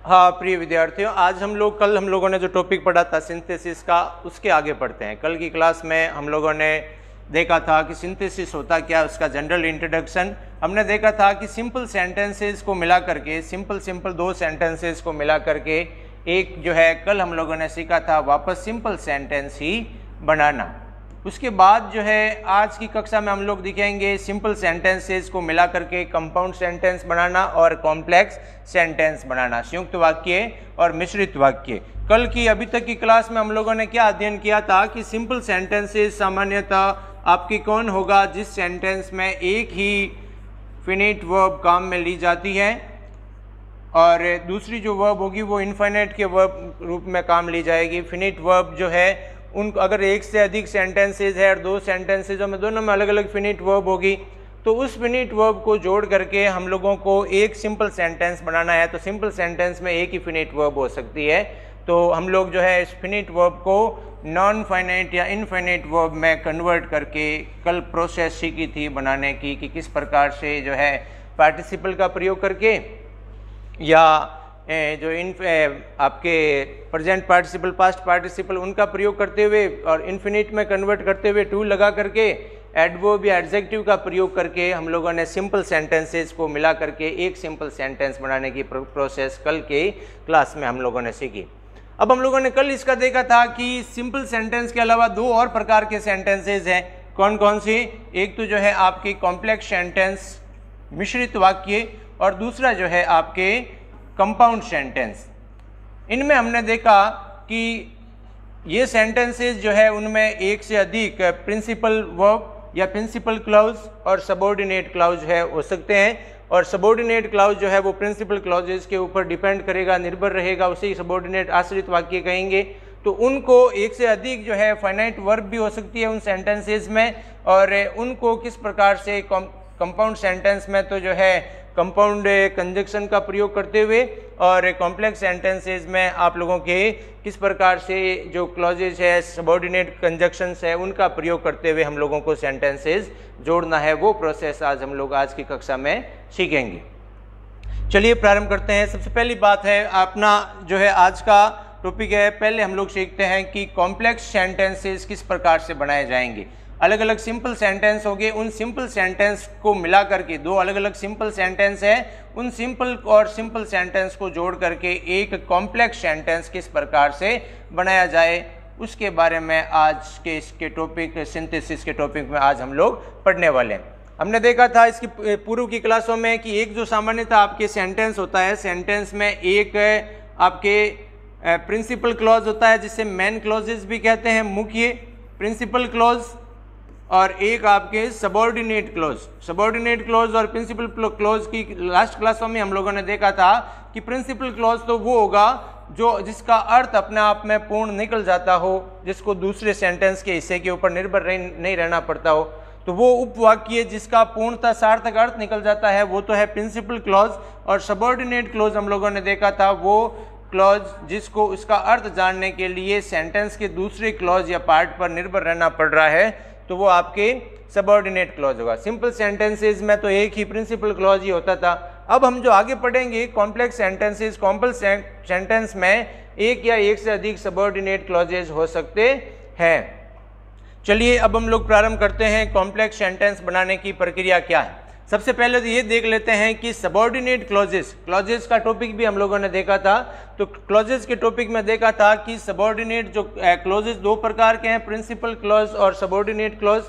हाँ प्रिय विद्यार्थियों, आज कल हम लोगों ने जो टॉपिक पढ़ा था सिंथेसिस का, उसके आगे पढ़ते हैं। कल की क्लास में हम लोगों ने देखा था कि सिंथेसिस होता क्या, उसका जनरल इंट्रोडक्शन। हमने देखा था कि सिंपल सेंटेंसेस को मिला करके, सिंपल दो सेंटेंसेस को मिला करके एक जो है कल हम लोगों ने सीखा था वापस सिंपल सेंटेंस ही बनाना। उसके बाद जो है आज की कक्षा में हम लोग दिखेंगे सिंपल सेंटेंसेस को मिला करके कंपाउंड सेंटेंस बनाना और कॉम्प्लेक्स सेंटेंस बनाना, संयुक्त वाक्य और मिश्रित वाक्य। कल की अभी तक की क्लास में हम लोगों ने क्या अध्ययन किया था कि सिंपल सेंटेंसेस सामान्यतः आपकी कौन होगा जिस सेंटेंस में एक ही फिनिट वर्ब काम में ली जाती है और दूसरी जो वर्ब होगी वो इनफाइनाइट के वर्ब रूप में काम ली जाएगी। फिनिट वर्ब जो है उन अगर एक से अधिक सेंटेंसेज है और दो सेंटेंसेजों में दोनों में अलग अलग फिनिट वर्ब होगी तो उस फिनिट वर्ब को जोड़ करके हम लोगों को एक सिंपल सेंटेंस बनाना है। तो सिंपल सेंटेंस में एक ही फिनिट वर्ब हो सकती है। तो हम लोग जो है इस फिनिट वर्ब को नॉन फाइनाइट या इनफाइनाइट वर्ब में कन्वर्ट करके कल प्रोसेस सीखी थी बनाने की कि किस प्रकार से जो है पार्टिसिपल का प्रयोग करके या जो आपके प्रेजेंट पार्टिसिपल, पास्ट पार्टिसिपल, उनका प्रयोग करते हुए और इनफिनिट में कन्वर्ट करते हुए टू लगा करके एडवर्ब या एडजेक्टिव का प्रयोग करके हम लोगों ने सिंपल सेंटेंसेस को मिला करके एक सिंपल सेंटेंस बनाने की प्रोसेस कल के क्लास में हम लोगों ने सीखी। अब हम लोगों ने कल इसका देखा था कि सिंपल सेंटेंस के अलावा दो और प्रकार के सेंटेंसेज हैं। कौन कौन सी? एक तो जो है आपकी कॉम्प्लेक्स सेंटेंस मिश्रित वाक्य और दूसरा जो है आपके कंपाउंड सेंटेंस। इनमें हमने देखा कि ये सेंटेंसेस जो है उनमें एक से अधिक प्रिंसिपल वर्ब या प्रिंसिपल क्लॉज और सबऑर्डिनेट क्लॉज है हो सकते हैं। और सबऑर्डिनेट क्लॉज जो है वो प्रिंसिपल क्लॉजेस के ऊपर डिपेंड करेगा, निर्भर रहेगा, उसे सबऑर्डिनेट आश्रित वाक्य कहेंगे। तो उनको एक से अधिक जो है फाइनाइट वर्ब भी हो सकती है उन सेंटेंसेस में, और उनको किस प्रकार से कंपाउंड सेंटेंस में तो जो है कंपाउंड कंजक्शन का प्रयोग करते हुए और कॉम्प्लेक्स सेंटेंसेस में आप लोगों के किस प्रकार से जो क्लॉजेज है, सबऑर्डिनेट कंजक्शंस है, उनका प्रयोग करते हुए हम लोगों को सेंटेंसेस जोड़ना है। वो प्रोसेस आज हम लोग आज की कक्षा में सीखेंगे। चलिए प्रारंभ करते हैं। सबसे पहली बात है अपना जो है आज का टॉपिक है, पहले हम लोग सीखते हैं कि कॉम्प्लेक्स सेंटेंसेस किस प्रकार से बनाए जाएंगे। अलग अलग सिंपल सेंटेंस हो गए, उन सिंपल सेंटेंस को मिला करके दो अलग अलग सिंपल सेंटेंस है, उन सिंपल और सिंपल सेंटेंस को जोड़ करके एक कॉम्प्लेक्स सेंटेंस किस प्रकार से बनाया जाए, उसके बारे में आज के इसके टॉपिक सिंथेसिस के टॉपिक में आज हम लोग पढ़ने वाले हैं। हमने देखा था इसकी पूर्व की क्लासों में कि एक जो सामान्यतः आपके सेंटेंस होता है, सेंटेंस में एक आपके प्रिंसिपल क्लॉज होता है जिसे मेन क्लॉजेस भी कहते हैं, मुख्य प्रिंसिपल क्लॉज, और एक आपके सबऑर्डिनेट क्लॉज। सबऑर्डिनेट क्लॉज और प्रिंसिपल क्लॉज की लास्ट क्लासों में हम लोगों ने देखा था कि प्रिंसिपल क्लॉज तो वो होगा जो जिसका अर्थ अपने आप में पूर्ण निकल जाता हो, जिसको दूसरे सेंटेंस के हिस्से के ऊपर निर्भर नहीं रहना पड़ता हो। तो वो उपवाक्य जिसका पूर्णतः सार्थक अर्थ निकल जाता है वो तो है प्रिंसिपल क्लॉज। और सबऑर्डिनेट क्लॉज हम लोगों ने देखा था वो क्लॉज जिसको उसका अर्थ जानने के लिए सेंटेंस के दूसरे क्लॉज या पार्ट पर निर्भर रहना पड़ रहा है, तो वो आपके सबऑर्डिनेट क्लॉज होगा। सिंपल सेंटेंसेस में तो एक ही प्रिंसिपल क्लॉज ही होता था। अब हम जो आगे पढ़ेंगे कॉम्प्लेक्स सेंटेंसेस, कॉम्प्लेक्स सेंटेंस में एक या एक से अधिक सबऑर्डिनेट क्लॉजेस हो सकते हैं। चलिए अब हम लोग प्रारंभ करते हैं कॉम्प्लेक्स सेंटेंस बनाने की प्रक्रिया क्या है। सबसे पहले तो ये देख लेते हैं कि सबऑर्डिनेट क्लॉजेस का टॉपिक भी हम लोगों ने देखा था। तो क्लॉजेस के टॉपिक में देखा था कि सबऑर्डिनेट जो क्लॉजेस दो प्रकार के हैं, प्रिंसिपल क्लॉज और सबऑर्डिनेट क्लॉज।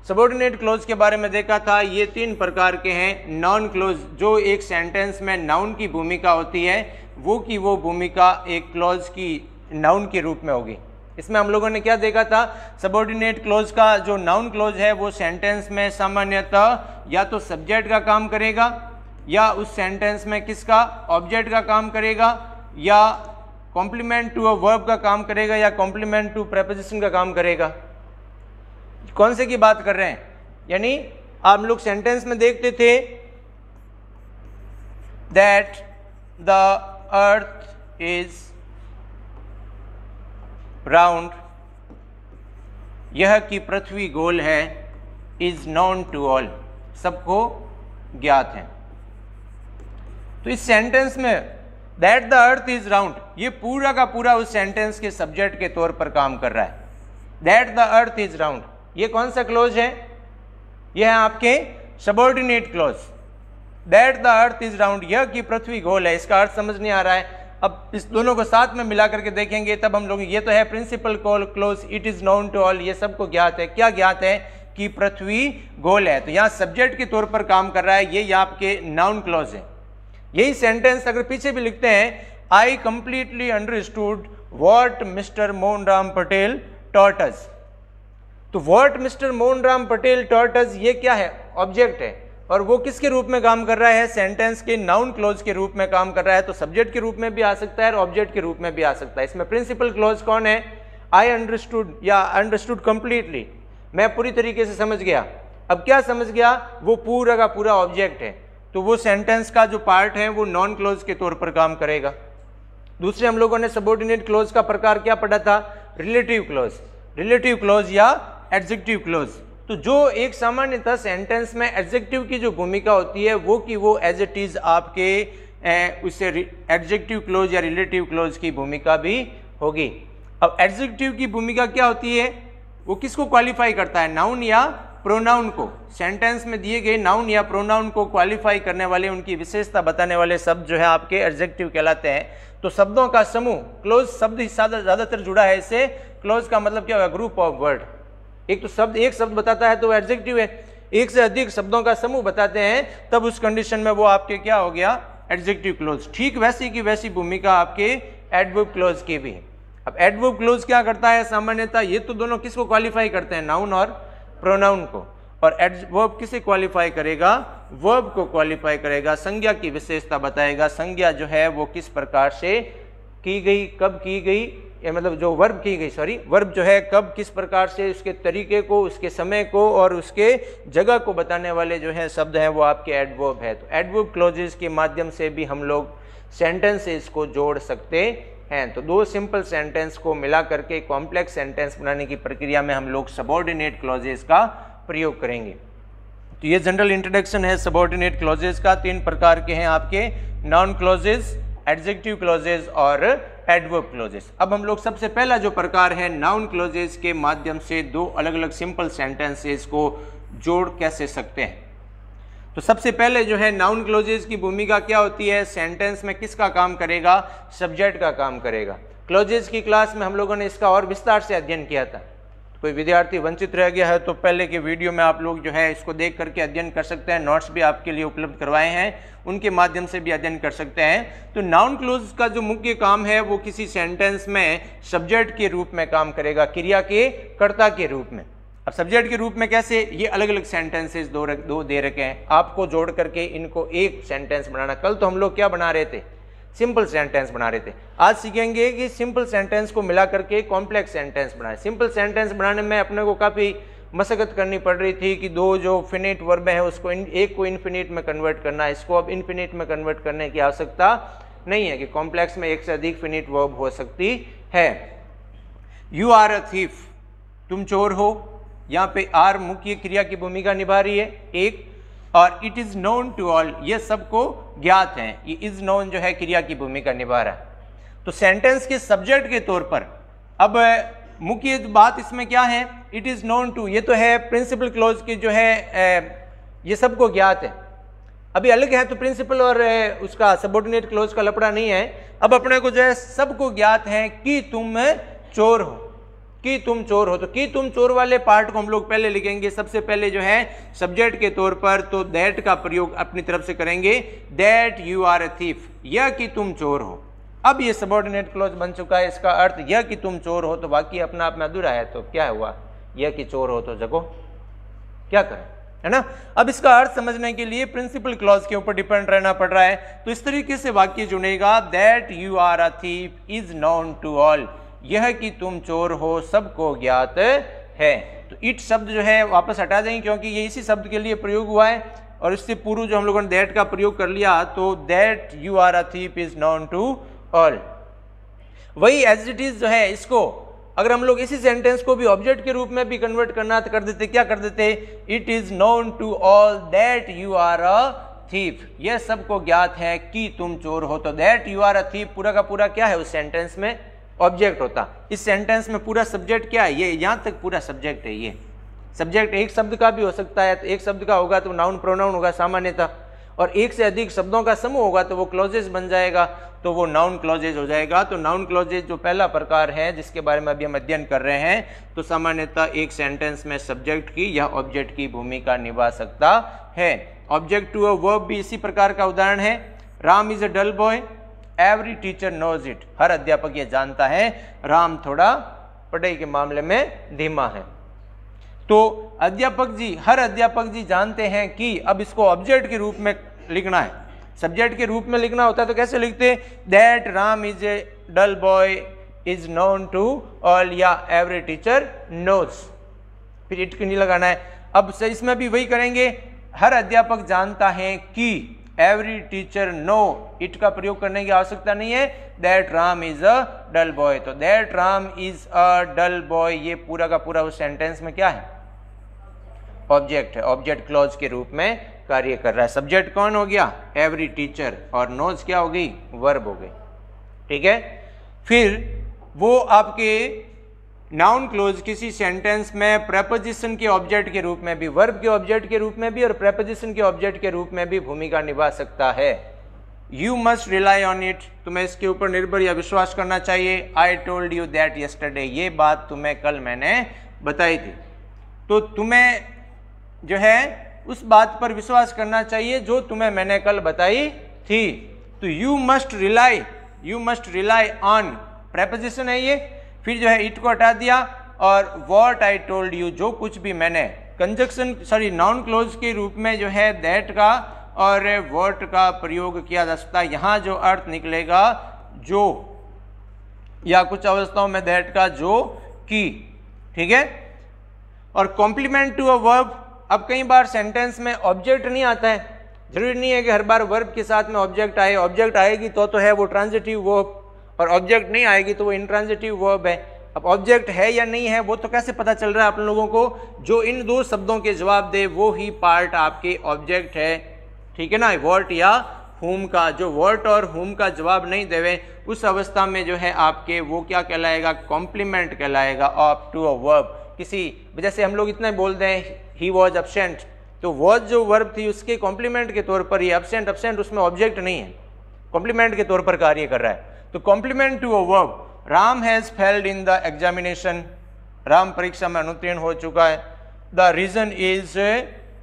सबऑर्डिनेट क्लॉज के बारे में देखा था, ये तीन प्रकार के हैं। नॉन क्लॉज जो एक सेंटेंस में नाउन की भूमिका होती है, वो भूमिका एक क्लॉज की नाउन के रूप में होगी। इसमें हम लोगों ने क्या देखा था, सबऑर्डिनेट क्लॉज का जो नाउन क्लॉज है वो सेंटेंस में सामान्यतः या तो सब्जेक्ट का काम करेगा, या उस सेंटेंस में किसका, ऑब्जेक्ट का काम करेगा, या कॉम्प्लीमेंट टू अ वर्ब का काम करेगा, या कॉम्प्लीमेंट टू प्रेपोजिशन का काम करेगा। कौन से की बात कर रहे हैं? यानी आप लोग सेंटेंस में देखते थे that the earth is round, यह कि पृथ्वी गोल है, इज नोन टू ऑल, सबको ज्ञात है। तो इस सेंटेंस में that the earth is round, ये पूरा का पूरा उस सेंटेंस के सब्जेक्ट के तौर पर काम कर रहा है। That the earth is round, ये कौन सा क्लोज है? ये है आपके subordinate close. That the earth is round, यह कि पृथ्वी गोल है, इसका अर्थ समझ नहीं आ रहा है। अब इस दोनों को साथ में मिला करके देखेंगे तब हम लोग, ये तो है principal clause, it is known to all, ये सबको ज्ञात है। क्या ज्ञात है? कि पृथ्वी गोल है। तो यहाँ सब्जेक्ट के तौर पर काम कर रहा है, ये आपके नाउन क्लोज है। यही सेंटेंस अगर पीछे भी लिखते हैं, I completely understood what mister Mohanram Patel taught us, तो what mister Mohanram Patel taught us, ये क्या है? ऑब्जेक्ट है, और वो किसके रूप में काम कर रहा है? सेंटेंस के नाउन क्लोज के रूप में काम कर रहा है। तो सब्जेक्ट के रूप में भी आ सकता है और ऑब्जेक्ट के रूप में भी आ सकता है। इसमें प्रिंसिपल क्लोज कौन है? आई अंडरस्टूड या अंडरस्टूड कंप्लीटली, मैं पूरी तरीके से समझ गया। अब क्या समझ गया? वो पूरा का पूरा ऑब्जेक्ट है, तो वो सेंटेंस का जो पार्ट है वो नॉन क्लोज के तौर पर काम करेगा। दूसरे हम लोगों ने सबऑर्डिनेट क्लोज का प्रकार क्या पढ़ा था? रिलेटिव क्लोज, रिलेटिव क्लोज या एडजेक्टिव क्लोज। तो जो एक सामान्यतः सेंटेंस में एडजेक्टिव की जो भूमिका होती है वो कि वो एज इट इज आपके उससे एडजेक्टिव क्लोज या रिलेटिव क्लोज की भूमिका भी होगी। अब एडजेक्टिव की भूमिका क्या होती है? वो किसको क्वालिफाई करता है? नाउन या प्रोनाउन को। सेंटेंस में दिए गए नाउन या प्रोनाउन को क्वालिफाई करने वाले, उनकी विशेषता बताने वाले शब्द जो है आपके एडजेक्टिव कहलाते हैं। तो शब्दों का समूह, क्लोज शब्द ही ज्यादातर जुड़ा है इससे। क्लोज का मतलब क्या होगा? Group of word. एक तो शब्द, एक शब्द बताता है तो एडजेक्टिव है, एक से अधिक शब्दों का समूह बताते हैं तब उस कंडीशन में वो आपके क्या हो गया? Adjective close. ठीक वैसी की वैसी भूमिका आपके एडवर्ब क्लोज की भी है। अब एडवर्ब क्लोज क्या करता है? सामान्यतः ये तो दोनों किसको क्वालिफाई करते हैं? नाउन और प्रोनाउन को। और एडवर्ब किसे क्वालिफाई करेगा? वर्ब को क्वालिफाई करेगा, संज्ञा की विशेषता बताएगा। संज्ञा जो है वो किस प्रकार से की गई, कब की गई, मतलब जो वर्ब की गई, सॉरी, वर्ब जो है कब, किस प्रकार से, उसके तरीके को, उसके समय को और उसके जगह को बताने वाले जो है शब्द हैं वो आपके एडवर्ब है। तो एडवर्ब क्लोजेस के माध्यम से भी हम लोग सेंटेंसेस को जोड़ सकते हैं। तो दो सिंपल सेंटेंस को मिला करके कॉम्प्लेक्स सेंटेंस बनाने की प्रक्रिया में हम लोग सबऑर्डिनेट क्लॉजेस का प्रयोग करेंगे। तो ये जनरल इंट्रोडक्शन है सबऑर्डिनेट क्लॉजेस का। तीन प्रकार के हैं आपके, नाउन क्लॉजेस, एडजेक्टिव क्लॉजेस और एडवर्ब क्लॉजेस। अब हम लोग सबसे पहला जो प्रकार है नाउन क्लॉजेस के माध्यम से दो अलग अलग सिंपल सेंटेंसेस को जोड़ कैसे सकते हैं। तो सबसे पहले जो है नाउन क्लॉजेस की भूमिका क्या होती है? सेंटेंस में किसका काम करेगा? सब्जेक्ट का काम करेगा। क्लॉजेस की क्लास में हम लोगों ने इसका और विस्तार से अध्ययन किया था। कोई विद्यार्थी वंचित रह गया है तो पहले के वीडियो में आप लोग जो है इसको देख करके अध्ययन कर सकते हैं। नोट्स भी आपके लिए उपलब्ध करवाए हैं, उनके माध्यम से भी अध्ययन कर सकते हैं। तो नाउन क्लॉज का जो मुख्य काम है वो किसी सेंटेंस में सब्जेक्ट के रूप में काम करेगा, क्रिया के कर्ता के रूप में। अब सब्जेक्ट के रूप में कैसे? ये अलग अलग सेंटेंसेस दो दे रखे हैं, आपको जोड़ करके इनको एक सेंटेंस बनाना। कल तो हम लोग क्या बना रहे थे? सिंपल सेंटेंस बना रहे थे। आज सीखेंगे कि सिंपल सेंटेंस को मिला करके कॉम्प्लेक्स सेंटेंस बनाए। सिंपल सेंटेंस बनाने में अपने को काफ़ी मशक्कत करनी पड़ रही थी कि दो जो फिनिट वर्ब है उसको एक को इन्फिनिट में कन्वर्ट करना है, इसको अब इन्फिनिट में कन्वर्ट करने की आवश्यकता नहीं है कि कॉम्प्लेक्स में एक से अधिक फिनिट वर्ब हो सकती है। यू आर अ थीफ, तुम चोर हो, यहाँ पे आर मुख्य क्रिया की भूमिका निभा रही है एक, और it is known to all, ये सबको ज्ञात है। ये इज नोन जो है क्रिया की भूमिका निभा रहा है। तो सेंटेंस के सब्जेक्ट के तौर पर अब मुख्य बात इसमें क्या है? इट इज नोन टू, ये तो है प्रिंसिपल क्लोज की जो है ये सबको ज्ञात है। अभी अलग है तो प्रिंसिपल और उसका सबऑर्डिनेट क्लोज का लफड़ा नहीं है। अब अपने को जो है सबको ज्ञात है कि तुम चोर हो, कि तुम चोर हो। तो कि तुम चोर वाले पार्ट को हम लोग पहले लिखेंगे। सबसे पहले जो है सब्जेक्ट के तौर पर तो दैट का प्रयोग अपनी तरफ से करेंगे, that you are a thief, यह कि तुम चोर हो। अब ये सबऑर्डिनेट क्लोज बन चुका है, इसका अर्थ यह कि तुम चोर हो, तो वाक्य अपना आप में अधूरा है। तो क्या हुआ? यह कि चोर हो तो जगो, क्या करें, है ना। अब इसका अर्थ समझने के लिए प्रिंसिपल क्लॉज के ऊपर डिपेंड रहना पड़ रहा है। तो इस तरीके से वाक्य चुनेगा, that you are a thief is known to all, यह कि तुम चोर हो सबको ज्ञात है। तो इट शब्द जो है वापस हटा देंगे क्योंकि ये इसी शब्द के लिए प्रयोग हुआ है, और इससे पूर्व जो हम लोगों ने दैट का प्रयोग कर लिया, तो that you are a thief is known to all. वही एज इट इज जो है, इसको अगर हम लोग इसी सेंटेंस को भी ऑब्जेक्ट के रूप में भी कन्वर्ट करना तो कर देते, क्या कर देते? It is known to all that you are a thief, यह सबको ज्ञात है कि तुम चोर हो। तो that you are a thief पूरा का पूरा क्या है, उस सेंटेंस में ऑब्जेक्ट होता। इस सेंटेंस में पूरा सब्जेक्ट क्या है, ये यहाँ तक पूरा सब्जेक्ट है। ये सब्जेक्ट एक शब्द का भी हो सकता है, तो एक शब्द का होगा तो नाउन प्रोनाउन होगा सामान्यतः, और एक से अधिक शब्दों का समूह होगा तो वो क्लॉजेज बन जाएगा, तो वो नाउन क्लॉजेज हो जाएगा। तो नाउन क्लॉजेज जो पहला प्रकार है जिसके बारे में अभी हम अध्ययन कर रहे हैं, तो सामान्यतः एक सेंटेंस में सब्जेक्ट की या ऑब्जेक्ट की भूमिका निभा सकता है। ऑब्जेक्ट टू अ वर्ब भी इसी प्रकार का उदाहरण है। Ram is a dull boy, every teacher knows it, हर अध्यापक ये जानता है राम थोड़ा पढ़ाई के मामले में धीमा है। तो अध्यापक जी, हर अध्यापक जी जानते हैं कि, अब इसको ऑब्जेक्ट के रूप में लिखना है, सब्जेक्ट के रूप में लिखना होता है तो कैसे लिखते, that Ram is a dull boy is known to all, या एवरी टीचर नोज, फिर इट नहीं लगाना है। अब इसमें भी वही करेंगे, हर अध्यापक जानता है कि, एवरी टीचर नो, इट का प्रयोग करने की आवश्यकता नहीं है, that Ram is a dull boy. तो that Ram is a dull boy ये पूरा का पूरा उस सेंटेंस में क्या है, ऑब्जेक्ट है, ऑब्जेक्ट क्लॉज के रूप में कार्य कर रहा है। सब्जेक्ट कौन हो गया, एवरी टीचर, और नोज क्या हो गई, वर्ब हो गई। ठीक है, फिर वो आपके नाउन क्लोज किसी सेंटेंस में प्रेपोजिशन के ऑब्जेक्ट के रूप में भी, वर्ब के ऑब्जेक्ट के रूप में भी और प्रेपोजिशन के ऑब्जेक्ट के रूप में भी भूमिका निभा सकता है। You must rely on it, तुम्हें इसके ऊपर निर्भर या विश्वास करना चाहिए। I told you that yesterday, ये बात तुम्हें कल मैंने बताई थी। तो तुम्हें जो है उस बात पर विश्वास करना चाहिए जो तुम्हें मैंने कल बताई थी। तो you must rely on preposition है ये, फिर जो है इट को हटा दिया, और व्हाट आई टोल्ड यू, जो कुछ भी मैंने, कंजक्शन नाउन क्लोज के रूप में जो है दैट का और व्हाट का प्रयोग किया जा सकता है। यहाँ जो अर्थ निकलेगा जो, या कुछ अवस्थाओं में दैट का जो, की। ठीक है, और कॉम्प्लीमेंट टू अ वर्ब, अब कई बार सेंटेंस में ऑब्जेक्ट नहीं आता है, जरूरी नहीं है कि हर बार वर्ब के साथ में ऑब्जेक्ट आए, ऑब्जेक्ट आएगी तो है वो ट्रांजिटिव वर्ब, और ऑब्जेक्ट नहीं आएगी तो वो इंट्रांजिटिव वर्ब है। अब ऑब्जेक्ट है या नहीं है वो तो कैसे पता चल रहा है आप लोगों को, जो इन दो शब्दों के जवाब दे वो ही पार्ट आपके ऑब्जेक्ट है। ठीक है ना, व्हाट या हुम का, जो व्हाट और हुम का जवाब नहीं देवे उस अवस्था में जो है आपके वो क्या कहलाएगा, कॉम्प्लीमेंट कहलाएगा ऑफ टू अ वर्ब। किसी वजह से हम लोग इतना बोलते हैं ही वॉज एब्सेंट, तो वॉज जो वर्ब थी उसके कॉम्प्लीमेंट के तौर पर, ये एब्सेंट उसमें ऑब्जेक्ट नहीं है, कॉम्प्लीमेंट के तौर पर कार्य कर रहा है। तो complement to a verb, Ram has failed in the examination, Ram परीक्षा में अनुत्तीर्ण हो चुका है। The reason is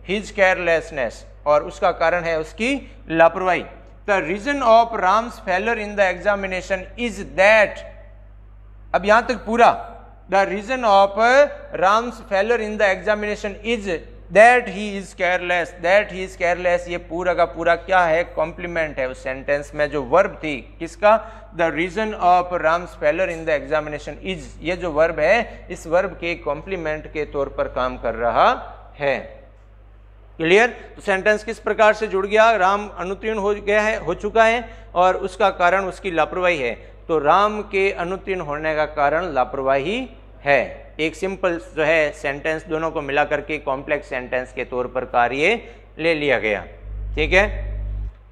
his carelessness, और उसका कारण है उसकी लापरवाही। The reason of Ram's failure in the examination is that, अब यहां तक पूरा, the reason of Ram's failure in the examination is that he is careless, that he is careless, ये पूरा का पूरा क्या है, कॉम्प्लीमेंट है उस सेंटेंस में जो वर्ब थी, किसका, the reason of Ram's failure in the examination is, ये जो वर्ब है इस वर्ब के कॉम्प्लीमेंट के तौर पर काम कर रहा है। क्लियर, तो सेंटेंस किस प्रकार से जुड़ गया, राम अनुत्तीर्ण हो गया है, हो चुका है, और उसका कारण उसकी लापरवाही है। तो राम के अनुत्तीर्ण होने का कारण लापरवाही है। एक सिंपल जो है सेंटेंस दोनों को मिला करके कॉम्प्लेक्स सेंटेंस के तौर पर कार्य ले लिया गया। ठीक है,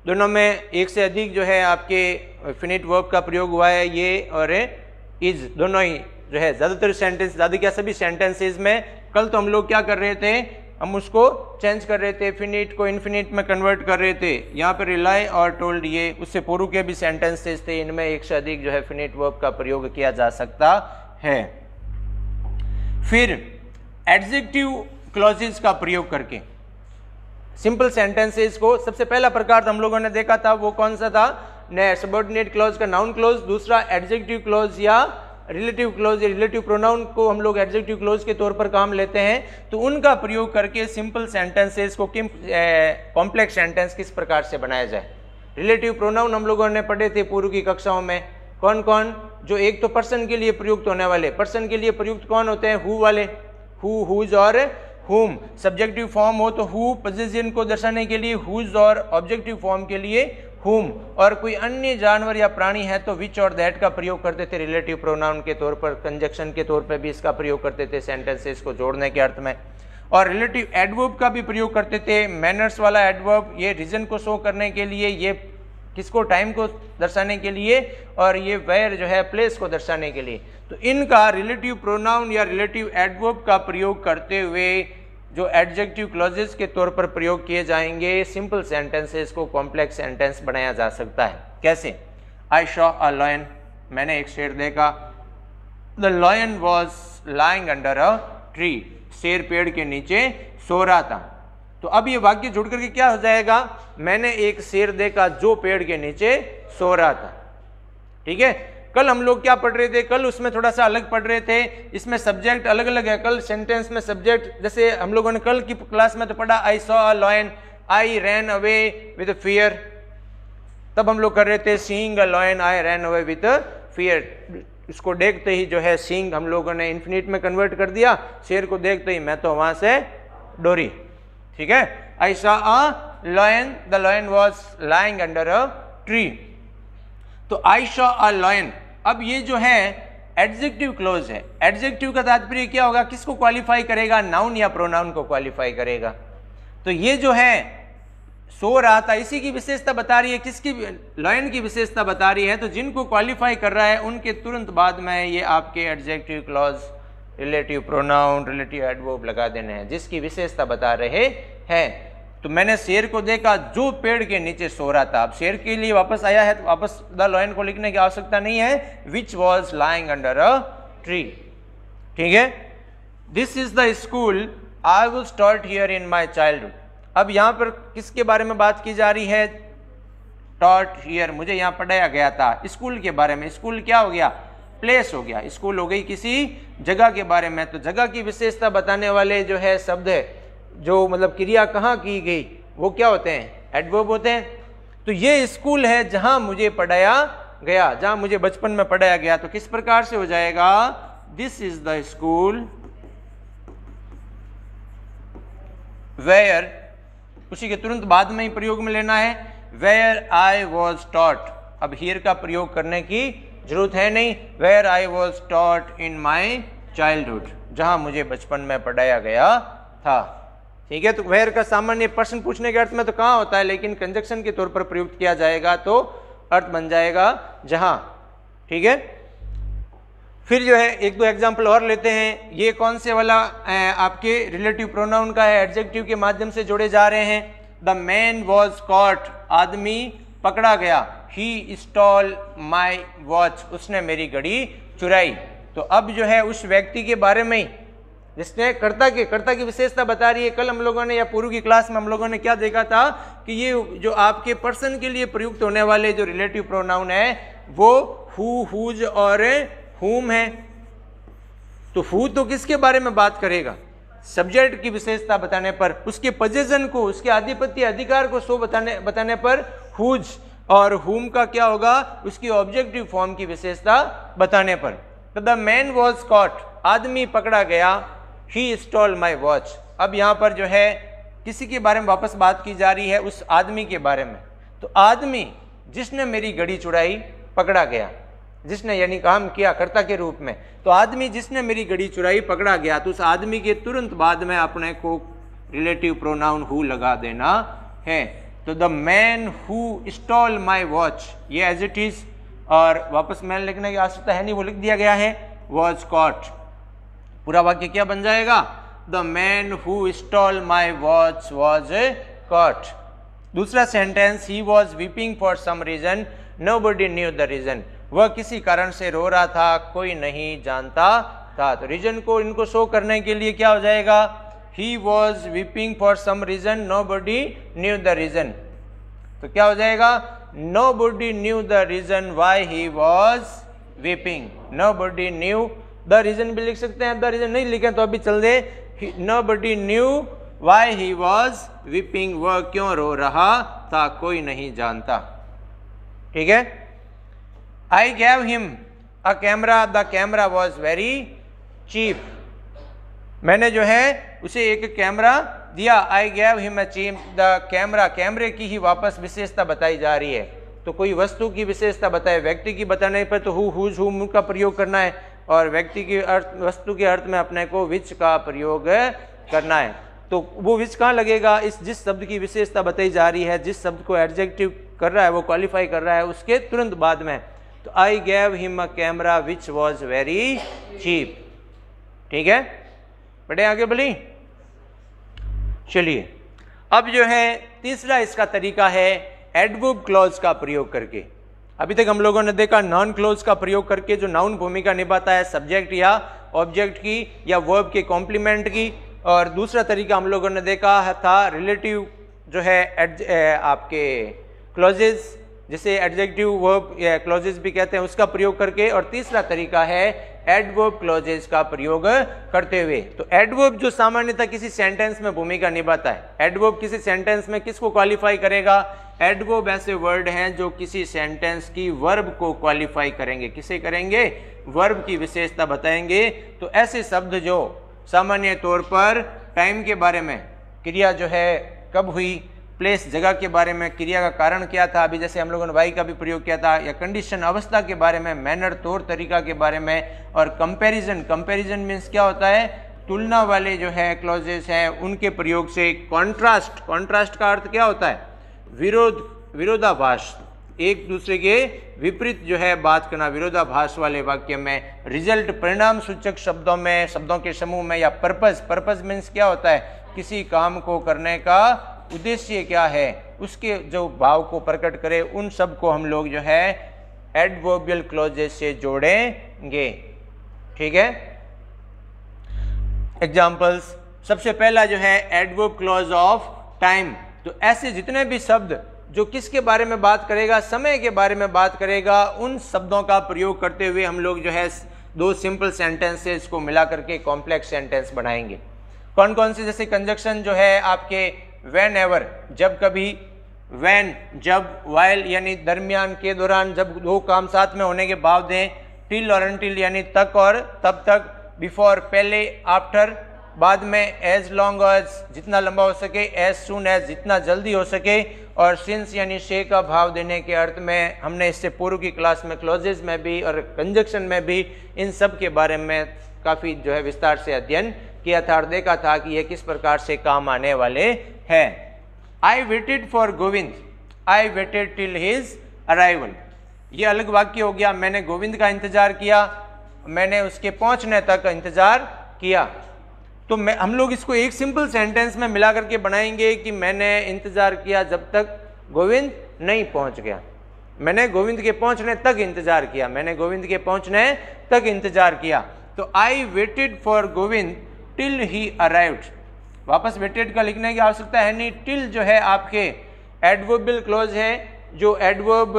दोनों में एक से अधिक जो है आपके फिनिट वर्ब का प्रयोग हुआ है, ये और इज दोनों ही जो है ज़्यादातर सेंटेंस, ज़्यादा क्या सभी सेंटेंसेज में। कल तो हम लोग क्या कर रहे थे, हम उसको चेंज कर रहे थे, फिनिट को इनफिनिट में कन्वर्ट कर रहे थे। यहाँ पर रिलाई और टोल्ड, ये उससे पूर्व के भी सेंटेंसेस थे, इनमें एक से अधिक जो है फिनिट वर्ब का प्रयोग किया जा सकता है। फिर एडजेक्टिव क्लॉजेस का प्रयोग करके सिंपल सेंटेंसेस को, सबसे पहला प्रकार हम लोगों ने देखा था वो कौन सा था, सबऑर्डिनेट क्लॉज का नाउन क्लॉज, दूसरा एडजेक्टिव क्लॉज या रिलेटिव क्लॉज या रिलेटिव प्रोनाउन को हम लोग एडजेक्टिव क्लॉज के तौर पर काम लेते हैं। तो उनका प्रयोग करके सिंपल सेंटेंसेस को कॉम्प्लेक्स सेंटेंस किस प्रकार से बनाया जाए। रिलेटिव प्रोनाउन हम लोगों ने पढ़े थे पूर्व की कक्षाओं में, कौन कौन, जो एक तो पर्सन के लिए प्रयुक्त होने वाले, पर्सन के लिए प्रयुक्त कौन होते हैं, हु वाले, हु, हुज और हुम। सब्जेक्टिव फॉर्म हो तो हु, पोजीशन को दर्शाने के लिए हुज, और ऑब्जेक्टिव फॉर्म के लिए हुम, और कोई अन्य जानवर या प्राणी है तो विच और दैट का प्रयोग करते थे रिलेटिव प्रोनाउन के तौर पर, कंजक्शन के तौर पर भी इसका प्रयोग करते थे सेंटेंसेस को जोड़ने के अर्थ में। और रिलेटिव एडवर्ब का भी प्रयोग करते थे। मैनर्स वाला एडवर्ब ये रीजन को शो करने के लिए, ये किसको, टाइम को दर्शाने के लिए, और ये वेयर जो है प्लेस को दर्शाने के लिए। तो इनका रिलेटिव प्रोनाउन या रिलेटिव एडवर्ब का प्रयोग करते हुए जो एडजेक्टिव क्लॉजेस के तौर पर प्रयोग किए जाएंगे, सिंपल सेंटेंसेस को कॉम्प्लेक्स सेंटेंस बनाया जा सकता है। कैसे? आई शॉ अ लॉयन, मैंने एक शेर देखा। The lion was lying under a tree, शेर पेड़ के नीचे सो रहा था। तो अब ये वाक्य जुड़ करके क्या हो जाएगा? मैंने एक शेर देखा जो पेड़ के नीचे सो रहा था। ठीक है, कल हम लोग क्या पढ़ रहे थे? कल उसमें थोड़ा सा अलग पढ़ रहे थे, इसमें सब्जेक्ट अलग अलग है। कल सेंटेंस में सब्जेक्ट, जैसे हम लोगों ने कल की क्लास में तो पढ़ा I saw a lion, I ran away with fear, तब हम लोग कर रहे थे seeing a lion, I ran away with fear. इसको देखते ही जो है सीइंग हम लोगों ने इन्फिनिट में कन्वर्ट कर दिया, शेर को देखते ही मैं तो वहां से डोरी। ठीक है, I saw a lion, the lion was lying under a tree. तो आई सॉ अ लॉयन, अब ये जो है एडजेक्टिव क्लोज है। एडजेक्टिव का तात्पर्य क्या होगा? किसको क्वालिफाई करेगा? नाउन या प्रोनाउन को क्वालिफाई करेगा। तो ये जो है सो रहा था, इसी की विशेषता बता रही है। किसकी? लॉयन की विशेषता बता रही है। तो जिनको क्वालिफाई कर रहा है उनके तुरंत बाद में ये आपके adjective clause, relative pronoun, relative adverb लगा देने हैं, जिसकी विशेषता बता रहे हैं। तो मैंने शेर को देखा जो पेड़ के नीचे सो रहा था। अब शेर के लिए वापस आया है तो वापस द लॉयन को लिखने की आवश्यकता नहीं है, which was lying under a tree. ठीक है, this is the school I was taught here in my childhood. अब यहाँ पर किसके बारे में बात की जा रही है? टॉट हियर, मुझे यहाँ पढ़ाया गया था। स्कूल के बारे में। स्कूल क्या हो गया? प्लेस हो गया। स्कूल हो गई किसी जगह के बारे में। तो जगह की विशेषता बताने वाले जो है शब्द है, जो मतलब क्रिया कहाँ की गई, वो क्या होते हैं? एडवर्ब होते हैं। तो ये स्कूल है जहां मुझे पढ़ाया गया, जहां मुझे बचपन में पढ़ाया गया। तो किस प्रकार से हो जाएगा? This is the school where, उसी के तुरंत बाद में ही प्रयोग में लेना है, वेयर आई वॉज टॉट। अब हियर का प्रयोग करने की जरूरत है नहीं, where I was taught in my childhood, जहां मुझे बचपन में पढ़ाया गया था। ठीक है, तो वेयर का सामान्य प्रश्न पूछने के अर्थ में तो कहाँ होता है, लेकिन कंजक्शन के तौर पर प्रयुक्त किया जाएगा तो अर्थ बन जाएगा जहां। ठीक है, फिर जो है एक दो एग्जाम्पल और लेते हैं। ये कौन से वाला आपके रिलेटिव प्रोनाउन का है, एडजेक्टिव के माध्यम से जोड़े जा रहे हैं। द मैन वॉज कॉट, आदमी पकड़ा गया। ही स्टॉल माई वॉच, उसने मेरी घड़ी चुराई। तो अब जो है उस व्यक्ति के बारे में जिसने कर्ता की विशेषता बता रही है। कल हम लोगों ने या पूर्व की क्लास में हम लोगों ने क्या देखा था कि ये जो आपके पर्सन के लिए प्रयुक्त होने वाले जो रिलेटिव प्रोनाउन है वो हु, हुज और हुम है। तो हु तो किसके बारे में बात करेगा? सब्जेक्ट की विशेषता बताने पर, उसके पोजीशन को, उसके आधिपत्य अधिकार को सो बताने पर हुज, और हुम का क्या होगा? उसकी ऑब्जेक्टिव फॉर्म की विशेषता बताने पर। तो द मैन वॉज कॉट, आदमी पकड़ा गया। ही स्टॉल माई वॉच, अब यहाँ पर जो है किसी के बारे में वापस बात की जा रही है, उस आदमी के बारे में। तो आदमी जिसने मेरी घड़ी चुराई पकड़ा गया, जिसने यानी काम किया कर्ता के रूप में। तो आदमी जिसने मेरी घड़ी चुराई पकड़ा गया, तो उस आदमी के तुरंत बाद में अपने को रिलेटिव प्रोनाउन हु लगा देना है। तो the man who stole my watch, ये एज इट इज, और वापस मैन लिखने की आवश्यकता है नहीं, वो लिख दिया गया है, वॉज कॉट। पूरा वाक्य क्या बन जाएगा? The man who stole my watch was caught. दूसरा sentence, he was weeping for some reason, nobody knew the reason, वह किसी कारण से रो रहा था, कोई नहीं जानता था। तो रीजन को इनको शो करने के लिए क्या हो जाएगा? He was weeping for some reason, nobody knew the reason. तो क्या हो जाएगा? Nobody knew the reason why he was weeping. Nobody knew the reason भी लिख सकते हैं, द रीजन नहीं लिखे तो अभी चल दे। Nobody knew why he was weeping, वह क्यों रो रहा था, कोई नहीं जानता। ठीक है, I gave him a camera, the camera was very cheap. मैंने जो है उसे एक कैमरा दिया। I gave him a cheap, the camera, कैमरे की ही वापस विशेषता बताई जा रही है। तो कोई वस्तु की विशेषता बताए, व्यक्ति की बताने पर तो हु, हुज, हुम का प्रयोग करना है, और व्यक्ति की अर्थ, वस्तु के अर्थ में अपने को विच का प्रयोग करना है। तो वो विच कहाँ लगेगा, इस जिस शब्द की विशेषता बताई जा रही है, जिस शब्द को एडजेक्टिव कर रहा है, वो क्वालिफाई कर रहा है, उसके तुरंत बाद में। तो I gave him a camera which was very cheap. ठीक है, बढ़े आगे बढ़ी। चलिए अब जो है तीसरा इसका तरीका है एडवर्ब क्लॉज का प्रयोग करके। अभी तक हम लोगों ने देखा नाउन क्लॉज का प्रयोग करके जो नाउन भूमिका निभाता है सब्जेक्ट या ऑब्जेक्ट की या वर्ब के कॉम्प्लीमेंट की, और दूसरा तरीका हम लोगों ने देखा था रिलेटिव जो है आपके क्लॉजेस, जिसे एडजेक्टिव वर्ब या क्लॉजेस भी कहते हैं, उसका प्रयोग करके, और तीसरा तरीका है एडवर्ब क्लॉजेस का प्रयोग करते हुए। तो एडवर्ब जो सामान्यतः किसी सेंटेंस में भूमिका निभाता है, एडवर्ब किसी सेंटेंस में किसको क्वालिफाई करेगा, एडवर्ब ऐसे वर्ड हैं जो किसी सेंटेंस की वर्ब को क्वालिफाई करेंगे। किसे करेंगे, वर्ब की विशेषता बताएंगे। तो ऐसे शब्द जो सामान्य तौर पर टाइम के बारे में, क्रिया जो है कब हुई, प्लेस जगह के बारे में, क्रिया का कारण क्या था, अभी जैसे हम लोगों ने वाई का भी प्रयोग किया था, या कंडीशन अवस्था के बारे में, मैनर तौर तरीका के बारे में, और कंपैरिजन, कंपैरिजन मीन्स क्या होता है, तुलना वाले जो है क्लॉजेस हैं उनके प्रयोग से। कॉन्ट्रास्ट, कॉन्ट्रास्ट का अर्थ क्या होता है, विरोध, विरोधाभास, एक दूसरे के विपरीत जो है बात करना, विरोधाभास वाले वाक्य में। रिजल्ट, परिणाम सूचक शब्दों में, शब्दों के समूह में। या पर्पस, पर्पस मीन्स क्या होता है, किसी काम को करने का उद्देश्य क्या है, उसके जो भाव को प्रकट करे, उन सब को हम लोग जो है एडवर्बियल क्लॉजेस से जोड़ेंगे। ठीक है, एग्जाम्पल्स, सबसे पहला जो है एडवर्ब क्लॉज ऑफ टाइम। तो ऐसे जितने भी शब्द जो किसके बारे में बात करेगा, समय के बारे में बात करेगा, उन शब्दों का प्रयोग करते हुए हम लोग जो है दो सिंपल सेंटेंसेस को मिला करके कॉम्प्लेक्स सेंटेंस बनाएंगे। कौन कौन से, जैसे कंजक्शन जो है आपके व्हेन एवर, जब कभी, व्हेन जब, वाइल यानी दरमियान के दौरान, जब दो काम साथ में होने के बाद दें, टिल और अनटिल यानी तक और तब तक, बिफोर पहले, आफ्टर बाद में, एज लॉन्ग एज जितना लंबा हो सके, एज सून एज जितना जल्दी हो सके, और सिंस यानी शे का भाव देने के अर्थ में। हमने इससे पूर्व की क्लास में क्लॉजेस में भी और कंजक्शन में भी इन सब के बारे में काफ़ी जो है विस्तार से अध्ययन किया था और देखा था कि ये किस प्रकार से काम आने वाले हैं। I waited for Govind, I waited till his arrival, ये अलग वाक्य हो गया। मैंने गोविंद का इंतजार किया, मैंने उसके पहुंचने तक इंतजार किया। तो हम लोग इसको एक सिंपल सेंटेंस में मिला करके बनाएंगे कि मैंने इंतजार किया जब तक गोविंद नहीं पहुंच गया, मैंने गोविंद के पहुंचने तक इंतजार किया, मैंने गोविंद के पहुंचने तक इंतजार किया। तो I waited for Govind till he arrived. वापस वेटेड का लिखने की आवश्यकता है नहीं, टिल जो है आपके एडवर्बियल क्लॉज है, जो एडवर्ब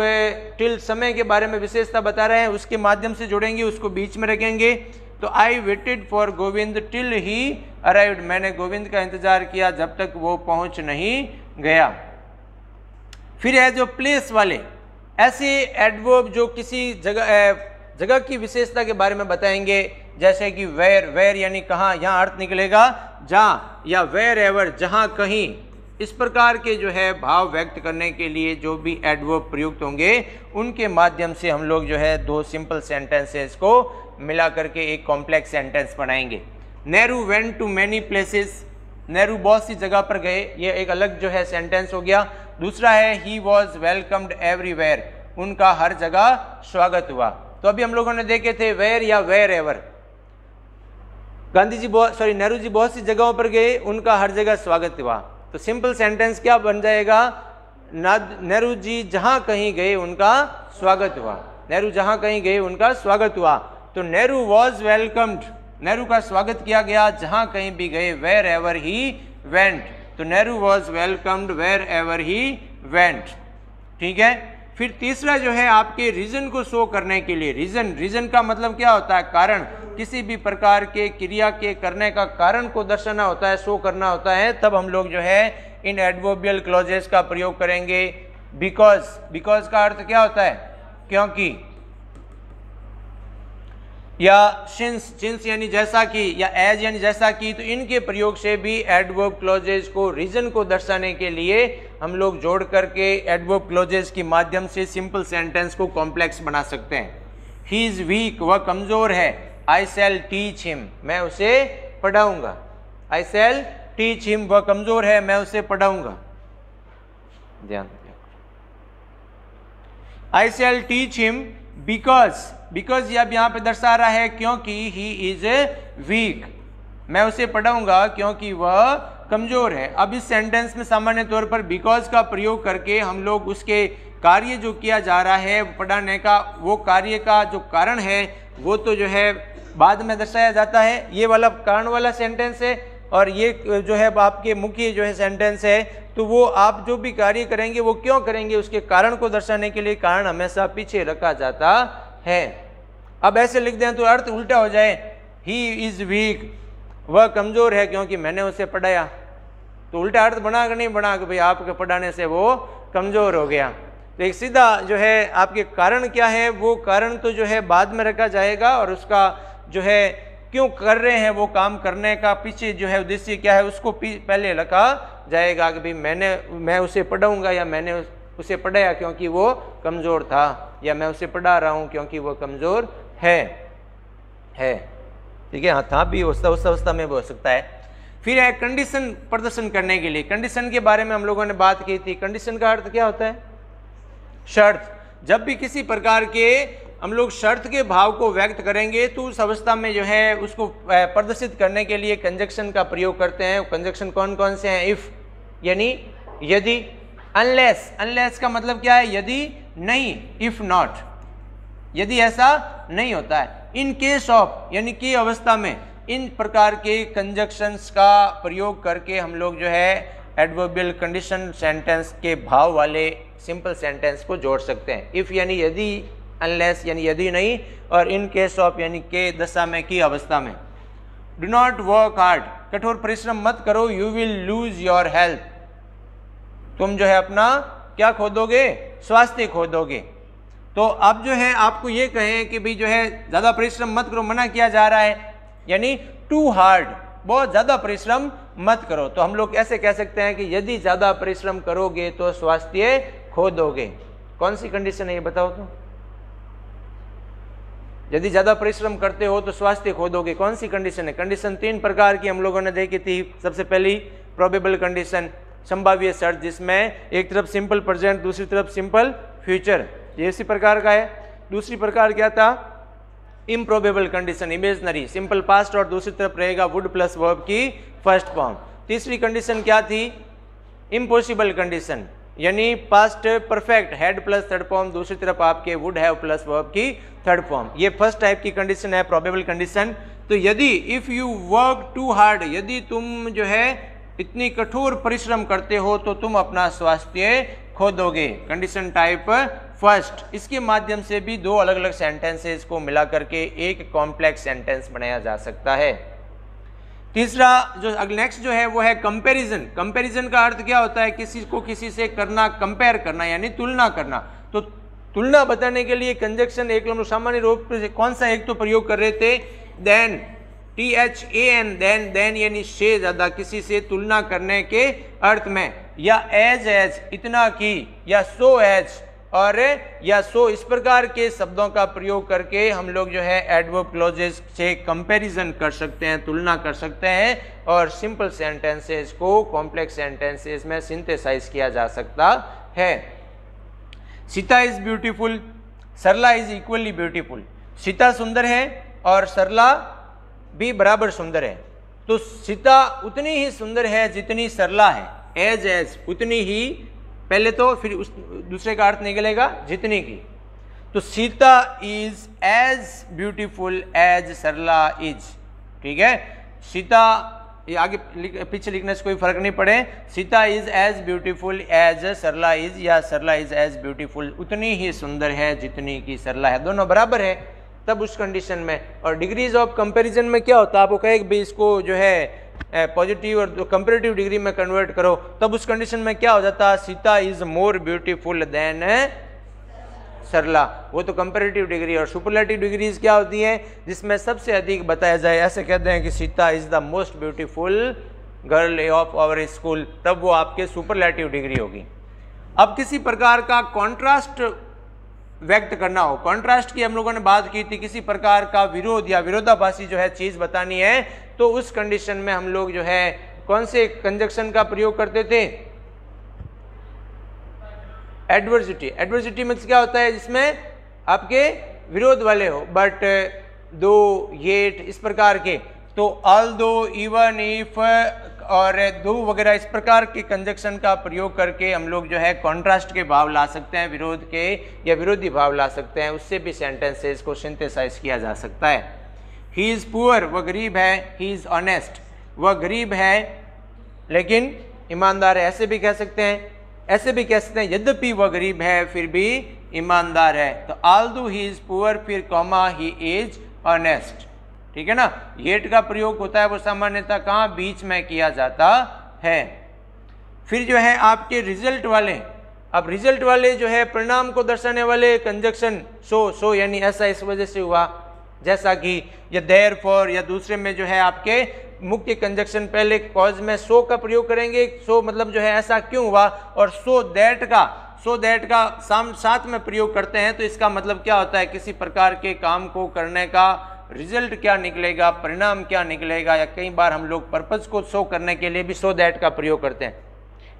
टिल समय के बारे में विशेषता बता रहे हैं उसके माध्यम से जोड़ेंगे, उसको बीच में रखेंगे। तो I waited for Govind till he arrived, मैंने गोविंद का इंतजार किया जब तक वो पहुंच नहीं गया। फिर है जो प्लेस वाले, ऐसे एडवर्ब जो किसी जगह की विशेषता के बारे में बताएंगे, जैसे कि वेयर, वेयर यानी कहाँ, यहाँ अर्थ निकलेगा जहाँ, या वेयर एवर जहाँ कहीं। इस प्रकार के जो है भाव व्यक्त करने के लिए जो भी एडवर्ब प्रयुक्त होंगे उनके माध्यम से हम लोग जो है दो सिंपल सेंटेंसेस को मिला करके एक कॉम्प्लेक्स सेंटेंस बनाएंगे। Nehru went to many places, Nehru बहुत सी जगह पर गए, ये एक अलग जो है सेंटेंस हो गया। दूसरा है ही वॉज वेलकम्ड एवरीवेयर, उनका हर जगह स्वागत हुआ। तो अभी हम लोगों ने देखे थे वेयर या वेयर एवर, गांधी जी नेहरू जी बहुत सी जगहों पर गए, उनका हर जगह स्वागत हुआ। तो सिंपल सेंटेंस क्या बन जाएगा, नेहरू जी जहां कहीं गए उनका स्वागत हुआ, नेहरू जहां कहीं गए उनका स्वागत हुआ। तो नेहरू वॉज वेलकम्ड, नेहरू का स्वागत किया गया जहां कहीं भी गए, वेयर एवर ही वेंट। तो Nehru was welcomed wherever he went. ठीक है, फिर तीसरा जो है आपके रीजन को शो करने के लिए, रीजन, रीजन का मतलब क्या होता है, कारण, किसी भी प्रकार के क्रिया के करने का कारण को दर्शाना होता है, शो करना होता है, तब हम लोग जो है इन एडवर्बियल क्लॉजेस का प्रयोग करेंगे। बिकॉज, बिकॉज का अर्थ क्या होता है, क्योंकि, या सिंस, सिंस यानी जैसा कि, या एज यानी जैसा कि। तो इनके प्रयोग से भी एडवर्ब क्लॉजेस को, रीजन को दर्शाने के लिए हम लोग जोड़ करके एडवर्ब क्लॉजेस के माध्यम से सिंपल सेंटेंस को कॉम्प्लेक्स बना सकते हैं। ही इज वीक, वह कमजोर है। आई शैल टीच हिम, मैं उसे पढ़ाऊंगा। आई शैल टीच हिम, वह कमजोर है, मैं उसे पढ़ाऊंगा। ध्यान, आई शैल टीच हिम बिकॉज ये अब यहाँ पे दर्शा रहा है क्योंकि ही इज वीक, मैं उसे पढ़ाऊंगा क्योंकि वह कमजोर है। अब इस सेंटेंस में सामान्य तौर पर बिकॉज का प्रयोग करके हम लोग उसके कार्य जो किया जा रहा है पढ़ाने का, वो कार्य का जो कारण है वो तो जो है बाद में दर्शाया जाता है। ये वाला कारण वाला सेंटेंस है और ये जो है आपके मुख्य जो है सेंटेंस है, तो वो आप जो भी कार्य करेंगे वो क्यों करेंगे उसके कारण को दर्शाने के लिए कारण हमेशा पीछे रखा जाता है। अब ऐसे लिख दें तो अर्थ उल्टा हो जाए, ही इज वीक, वह कमजोर है क्योंकि मैंने उसे पढ़ाया, तो उल्टा अर्थ बना कि नहीं बना कि भाई आपके पढ़ाने से वो कमजोर हो गया। तो एक सीधा जो है आपके कारण क्या है वो कारण तो जो है बाद में रखा जाएगा और उसका जो है क्यों कर रहे हैं वो काम करने का पीछे जो है उद्देश्य क्या है उसको पहले रखा जाएगा कि भाई मैं उसे पढ़ाऊंगा या मैंने उसे पढ़ाया क्योंकि वो कमज़ोर था, या मैं उसे पढ़ा रहा हूँ क्योंकि वो कमज़ोर है। ठीक है, हाँ था भी उस अवस्था में भी हो सकता है। फिर है कंडीशन प्रदर्शन करने के लिए। कंडीशन के बारे में हम लोगों ने बात की थी। कंडीशन का अर्थ क्या होता है? शर्त। जब भी किसी प्रकार के हम लोग शर्त के भाव को व्यक्त करेंगे तो उस अवस्था में जो है उसको प्रदर्शित करने के लिए कंजक्शन का प्रयोग करते हैं। कंजक्शन कौन कौन से हैं? इफ यानी यदि, अनलेस का मतलब क्या है? यदि नहीं, इफ नॉट, यदि ऐसा नहीं होता है। इन केस ऑफ यानी कि अवस्था में इन प्रकार के कंजक्शंस का प्रयोग करके हम लोग जो है एडवर्बियल कंडीशन सेंटेंस के भाव वाले सिंपल सेंटेंस को जोड़ सकते हैं। इफ यानी यदि, अनलेस यानी यदि नहीं, और इन केस ऑफ यानी के दशा में की अवस्था में। डू नॉट वर्क हार्ड, कठोर परिश्रम मत करो, you will lose your health, तुम जो है अपना क्या खो दोगे? स्वास्थ्य खो दोगे। तो अब जो है आपको ये कहें कि भाई जो है ज़्यादा परिश्रम मत करो, मना किया जा रहा है, यानी टू हार्ड, बहुत ज़्यादा परिश्रम मत करो, तो हम लोग ऐसे कह सकते हैं कि यदि ज़्यादा परिश्रम करोगे तो स्वास्थ्य खो दोगे। कौन सी कंडीशन है ये बताओ तो? यदि ज़्यादा परिश्रम करते हो तो स्वास्थ्य खो दोगे, कौन सी कंडीशन है? कंडीशन 3 प्रकार की हम लोगों ने देखी थी। सबसे पहली प्रोबेबल कंडीशन, संभाव्य शर्त, जिसमें एक तरफ सिंपल प्रेजेंट दूसरी तरफ सिंपल फ्यूचर, ये इसी प्रकार का है। दूसरी प्रकार क्या था? Improbable condition, imaginary, simple past और दूसरी तरफ रहेगा वुड प्लस वर्ब की फर्स्ट फॉर्म। तीसरी कंडीशन क्या थी? इम्पॉसिबल कंडीशन, यानी past perfect, had plus third form, दूसरी तरफ आपके वुड हैव प्लस वर्ब की थर्ड फॉर्म। ये फर्स्ट टाइप की कंडीशन है, प्रोबेबल कंडीशन। तो यदि if you work too hard, यदि तुम जो है इतनी कठोर परिश्रम करते हो तो तुम अपना स्वास्थ्य खो दोगे, कंडीशन टाइप फर्स्ट। इसके माध्यम से भी दो अलग अलग सेंटेंसेस को मिला करके एक कॉम्प्लेक्स सेंटेंस बनाया जा सकता है। तीसरा जो नेक्स्ट जो है वो है कंपैरिजन। कंपैरिजन का अर्थ क्या होता है? किसी को किसी से करना, कंपेयर करना, यानी तुलना करना। तो तुलना बताने के लिए कंजक्शन एक लोग सामान्य रूप से कौन सा एक तो प्रयोग कर रहे थे? देन, THAN, देन यानी से ज्यादा, किसी से तुलना करने के अर्थ में, या एज इतना की, या सो एज और या सो, इस प्रकार के शब्दों का प्रयोग करके हम लोग जो है एडवर्ब क्लॉजेस से कंपैरिजन कर सकते हैं, तुलना कर सकते हैं, और सिंपल सेंटेंसेस को कॉम्प्लेक्स सेंटेंसेस में सिंथेसाइज किया जा सकता है। Sita is beautiful, Sarla is equally beautiful. Sita सुंदर है और सरला भी बराबर सुंदर है। तो सीता उतनी ही सुंदर है जितनी सरला है, एज उतनी ही, पहले तो फिर उस दूसरे का अर्थ निकलेगा जितनी की। तो Sita is as beautiful as Sarla is. ठीक है, सीता, ये आगे पीछे लिखने से कोई फर्क नहीं पड़े, Sita is as beautiful as Sarla is, या सरला इज एज ब्यूटीफुल, उतनी ही सुंदर है जितनी की सरला है, दोनों बराबर है तब उस कंडीशन में। और डिग्रीज ऑफ कंपैरिजन में क्या होता है? आपको कहे भी इसको जो है पॉजिटिव और कंपैरेटिव डिग्री में कन्वर्ट करो, तब उस कंडीशन में क्या हो जाता? Sita is more beautiful than Sarla, वो तो कंपैरेटिव डिग्री। और सुपरलेटिव डिग्रीज क्या होती है? जिसमें सबसे अधिक बताया जाए, ऐसे कहते हैं कि Sita is the most beautiful girl of our school, तब वो आपके सुपरलेटिव डिग्री होगी। अब किसी प्रकार का कॉन्ट्रास्ट व्यक्त करना हो, कॉन्ट्रास्ट की हम लोगों ने बात की थी, किसी प्रकार का विरोध या विरोधाभासी जो है चीज बतानी है, तो उस कंडीशन में हम लोग जो है कौन से कंजक्शन का प्रयोग करते थे? एडवर्सिटी। एडवर्सिटी में क्या होता है? जिसमें आपके विरोध वाले हो, बट, दो, येट, इस प्रकार के। तो ऑल्दो, इवन, इफ और दो वगैरह इस प्रकार के कंजक्शन का प्रयोग करके हम लोग जो है कॉन्ट्रास्ट के भाव ला सकते हैं, विरोध के या विरोधी भाव ला सकते हैं, उससे भी सेंटेंसेस को सिंथेसाइज किया जा सकता है। ही इज़ पुअर, वह गरीब है। ही इज़ ऑनेस्ट, वह गरीब है लेकिन ईमानदार है। ऐसे भी कह सकते हैं, ऐसे भी कह सकते हैं यद्यपि वह गरीब है फिर भी ईमानदार है। तो ऑल्दो ही इज़ पुअर, फिर कॉमा, ही इज ऑनेस्ट। ठीक है ना। येट का प्रयोग होता है वो सामान्यतः कहाँ? बीच में किया जाता है। फिर जो है आपके रिजल्ट वाले, अब रिजल्ट वाले जो है परिणाम को दर्शाने वाले कंजक्शन सो यानी ऐसा इस वजह से हुआ, जैसा कि या देयरफॉर, या दूसरे में जो है आपके मुख्य कंजक्शन पहले कॉज में सो का प्रयोग करेंगे। सो मतलब जो है ऐसा क्यों हुआ, और सो दैट का साथ में प्रयोग करते हैं। तो इसका मतलब क्या होता है? किसी प्रकार के काम को करने का रिजल्ट क्या निकलेगा, परिणाम क्या निकलेगा, या कई बार हम लोग पर्पज को शो करने के लिए भी सो दैट का प्रयोग करते हैं।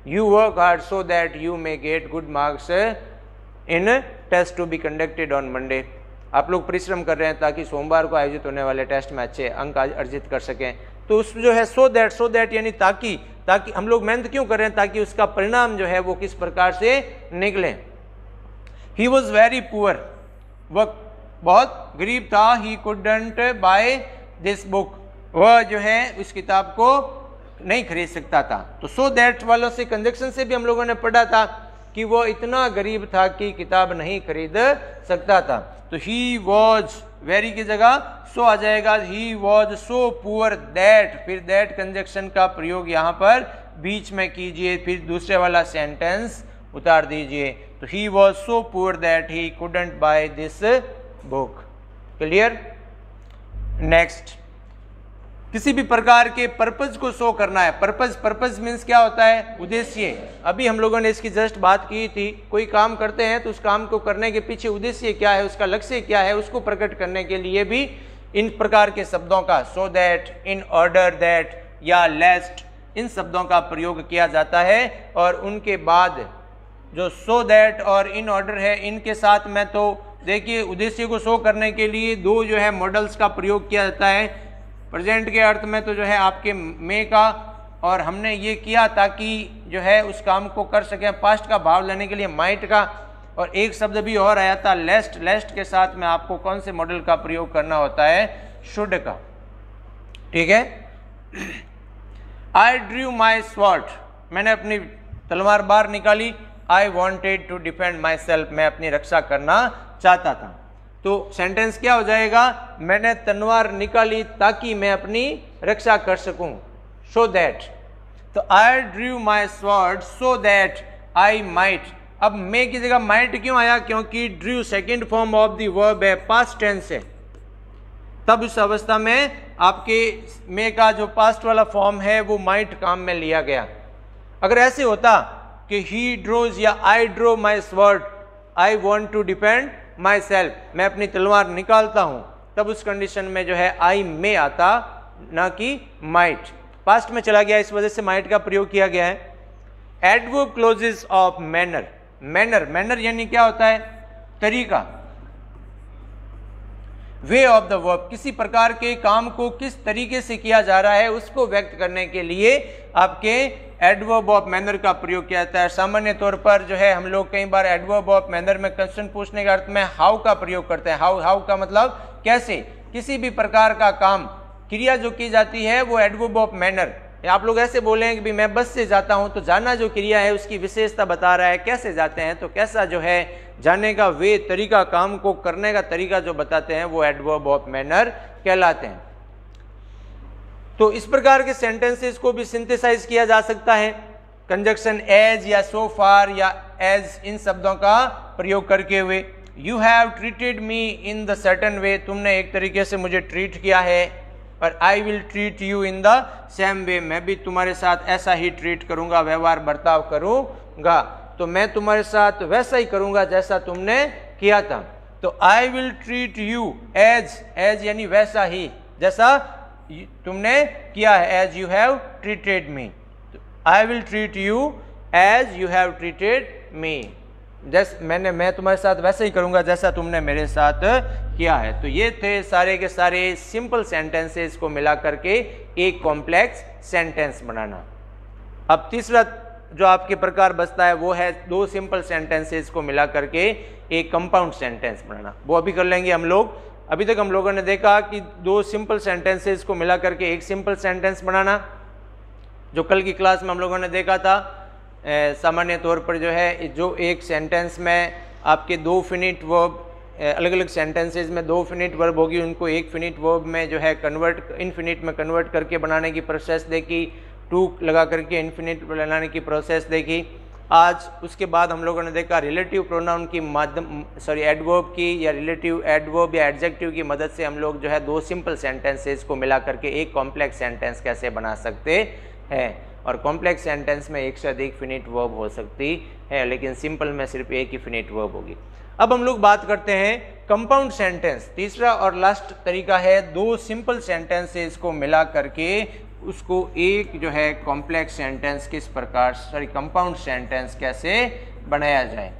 You work hard so that you may get good marks in test to be conducted on Monday. आप लोग परिश्रम कर रहे हैं ताकि सोमवार को आयोजित होने वाले टेस्ट में अच्छे अंक अर्जित कर सकें। तो उस जो है सो दैट यानी ताकि हम लोग मेहनत क्यों कर रहे हैं? ताकि उसका परिणाम जो है वो किस प्रकार से निकले। ही वॉज वेरी पुअर, वह बहुत गरीब था। He couldn't buy this book, वह जो है इस किताब को नहीं खरीद सकता था। तो सो दैट वालों से कंजक्शन से भी हम लोगों ने पढ़ा था कि वो इतना गरीब था कि किताब नहीं खरीद सकता था। तो ही वॉज, वेरी की जगह सो आ जाएगा। He was so poor that, फिर दैट कंजक्शन का प्रयोग यहाँ पर बीच में कीजिए, फिर दूसरे वाला सेंटेंस उतार दीजिए। तो he was so poor that he couldn't buy this book. Clear. Next, किसी भी प्रकार के पर्पज को शो करना है। पर्पज मीन्स क्या होता है? उद्देश्य। अभी हम लोगों ने इसकी जस्ट बात की थी। कोई काम करते हैं तो उस काम को करने के पीछे उद्देश्य क्या है, उसका लक्ष्य क्या है, उसको प्रकट करने के लिए भी इन प्रकार के शब्दों का so that, in order that या लेस्ट, इन शब्दों का प्रयोग किया जाता है। और उनके बाद जो सो दैट और इन ऑर्डर है, इनके साथ में तो देखिए उद्देश्य को शो करने के लिए दो जो है मॉडल्स का प्रयोग किया जाता है। प्रेजेंट के अर्थ में तो जो है आपके मे का, और हमने ये किया ताकि जो है उस काम को कर सकें। पास्ट का भाव लेने के लिए माइट का, और एक शब्द भी और आया था लेस्ट। लेस्ट के साथ में आपको कौन से मॉडल का प्रयोग करना होता है? शुड का। ठीक है। आई ड्रू माई स्वॉर्ड, मैंने अपनी तलवार बाहर निकाली। I wanted to defend myself, मैं अपनी रक्षा करना चाहता था। तो सेंटेंस क्या हो जाएगा? मैंने तलवार निकाली ताकि मैं अपनी रक्षा कर सकूं, सो दैट। तो I drew my sword so that I might. अब मे की जगह माइट क्यों आया? क्योंकि Drew second form of the verb है, पास्ट टेंस है। तब उस अवस्था में आपके मे का जो पास्ट वाला फॉर्म है वो माइट काम में लिया गया। अगर ऐसे होता कि ही ड्रोज या I drew my sword, I want to defend myself, मैं अपनी तलवार निकालता हूं, तब उस कंडीशन में जो है आई मे आता, ना कि माइट। पास्ट में चला गया, इस वजह से माइट का प्रयोग किया गया है। Adverb clauses of manner. Manner यानी क्या होता है? तरीका। वे ऑफ द वर्ब, किसी प्रकार के काम को किस तरीके से किया जा रहा है उसको व्यक्त करने के लिए आपके एडवर्ब ऑफ मैनर का प्रयोग किया जाता है। सामान्य तौर पर जो है हम लोग कई बार एडवर्ब ऑफ मैनर में क्वेश्चन पूछने के अर्थ में हाउ का प्रयोग करते हैं। हाउ का मतलब कैसे। किसी भी प्रकार का काम, क्रिया जो की जाती है वो एडवर्ब ऑफ मैनर। आप लोग ऐसे बोलें कि भी मैं बस से जाता हूं, तो जाना जो क्रिया है उसकी विशेषता बता रहा है। कैसे जाते हैं, तो कैसा जो है जाने का वे, तरीका, काम को करने का तरीका जो बताते हैं वो एडवर्ब ऑफ मैनर कहलाते हैं। तो इस प्रकार के सेंटेंसेस को भी सिंथेसाइज किया जा सकता है कंजक्शन एज या सो फार या एज, इन शब्दों का प्रयोग करके हुए। You have treated me in the certain way, तुमने एक तरीके से मुझे ट्रीट किया है। और आई will treat you in the same way, मैं भी तुम्हारे साथ ऐसा ही ट्रीट करूंगा, व्यवहार बर्ताव करूंगा। तो मैं तुम्हारे साथ वैसा ही करूंगा जैसा तुमने किया था। तो I will treat you as यानी वैसा ही जैसा तुमने किया है, as you have treated me, I will treat you as you have treated me, जैसे मैं तुम्हारे साथ वैसे ही करूंगा जैसा तुमने मेरे साथ किया है। तो ये थे सारे के सारे सिंपल सेंटेंसेस को मिला करके एक कॉम्प्लेक्स सेंटेंस बनाना। अब तीसरा जो आपके प्रकार बचता है वो है दो सिंपल सेंटेंसेस को मिला करके एक कंपाउंड सेंटेंस बनाना। वो अभी कर लेंगे हम लोग। अभी तक हम लोगों ने देखा कि दो सिंपल सेंटेंसेस को मिला करके एक सिंपल सेंटेंस बनाना, जो कल की क्लास में हम लोगों ने देखा था। सामान्य तौर पर जो है जो एक सेंटेंस में आपके दो फिनिट वर्ब, अलग अलग सेंटेंसेस में दो फिनिट वर्ब होगी, उनको एक फिनिट वर्ब में जो है इनफिनिट में कन्वर्ट करके बनाने की प्रोसेस देखी, टू लगा करके इनफिनिट बनाने की प्रोसेस देखी। आज उसके बाद हम लोगों ने देखा रिलेटिव प्रोनाउन की एडवर्ब की या रिलेटिव एडवर्ब या एडजेक्टिव की मदद से हम लोग जो है दो सिंपल सेंटेंसेस को मिला करके एक कॉम्प्लेक्स सेंटेंस कैसे बना सकते हैं। और कॉम्प्लेक्स सेंटेंस में एक से अधिक फिनिट वर्ब हो सकती है, लेकिन सिंपल में सिर्फ एक ही फिनिट वर्ब होगी। अब हम लोग बात करते हैं कंपाउंड सेंटेंस। तीसरा और लास्ट तरीका है दो सिंपल सेंटेंसेस को मिला करके उसको एक जो है कॉम्प्लेक्स सेंटेंस कंपाउंड सेंटेंस कैसे बनाया जाए।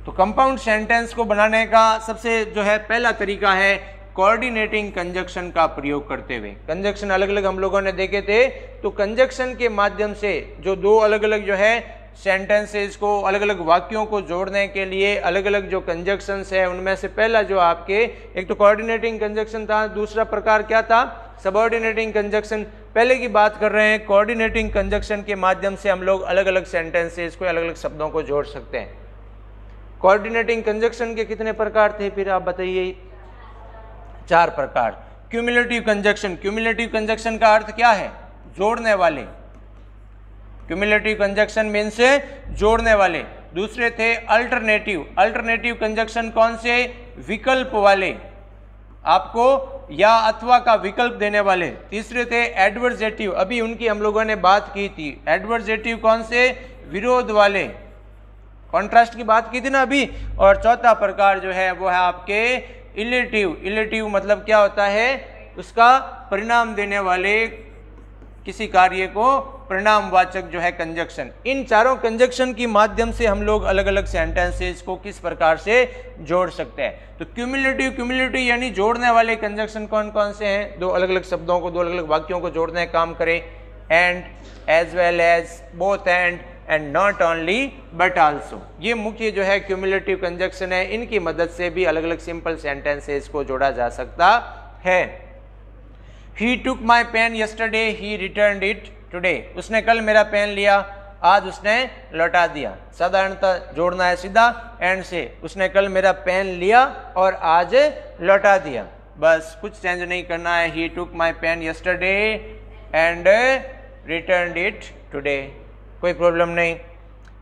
तो कंपाउंड सेंटेंस को बनाने का सबसे जो है पहला तरीका है कोऑर्डिनेटिंग कंजक्शन का प्रयोग करते हुए। कंजक्शन अलग अलग हम लोगों ने देखे थे, तो कंजक्शन के माध्यम से जो दो अलग अलग जो है सेंटेंसेस को, अलग अलग वाक्यों को जोड़ने के लिए अलग अलग जो कंजक्शंस है, उनमें से पहला जो आपके एक तो कोऑर्डिनेटिंग कंजक्शन था, दूसरा प्रकार क्या था, सबऑर्डिनेटिंग कंजक्शन। पहले की बात कर रहे हैं, कोऑर्डिनेटिंग कंजक्शन के माध्यम से हम लोग अलग अलग सेंटेंसेस को, अलग अलग शब्दों को जोड़ सकते हैं। कोऑर्डिनेटिंग कंजक्शन के कितने प्रकार थे फिर आप बताइए? 4 प्रकार। क्यूमुलेटिव कंजक्शन, क्यूमुलेटिव कंजक्शन का अर्थ क्या है? जोड़ने वाले। क्यूमुलेटिव कंजक्शन मीन्स जोड़ने वाले। दूसरे थे अल्टरनेटिव, अल्टरनेटिव कंजक्शन कौन से? विकल्प वाले, आपको या अथवा का विकल्प देने वाले। तीसरे थे एडवर्जेटिव, अभी उनकी हम लोगों ने बात की थी। एडवर्जेटिव कौन से? विरोध वाले, कॉन्ट्रास्ट की बात की थी ना अभी। और चौथा प्रकार जो है वो है आपके इलेटिव। इलेटिव मतलब क्या होता है? उसका परिणाम देने वाले, किसी कार्य को परिणामवाचक जो है कंजक्शन। इन चारों कंजक्शन की माध्यम से हम लोग अलग अलग सेंटेंसेस को किस प्रकार से जोड़ सकते हैं। तो क्यूमुलेटिव, क्यूमुलेटिव यानी जोड़ने वाले कंजक्शन कौन कौन से हैं? दो अलग अलग शब्दों को, दो अलग अलग वाक्यों को जोड़ने का काम करें। And, as well as, both and not only but also, ये मुख्य जो है क्यूमुलेटिव कंजक्शन है। इनकी मदद से भी अलग अलग सिंपल सेंटेंसेस को जोड़ा जा सकता है। He took my pen yesterday, he returned it today. उसने कल मेरा पेन लिया, आज उसने लौटा दिया। साधारणतः जोड़ना है सीधा एंड से। उसने कल मेरा पेन लिया और आज लौटा दिया, बस कुछ चेंज नहीं करना है। He took my pen yesterday and returned it today, कोई प्रॉब्लम नहीं।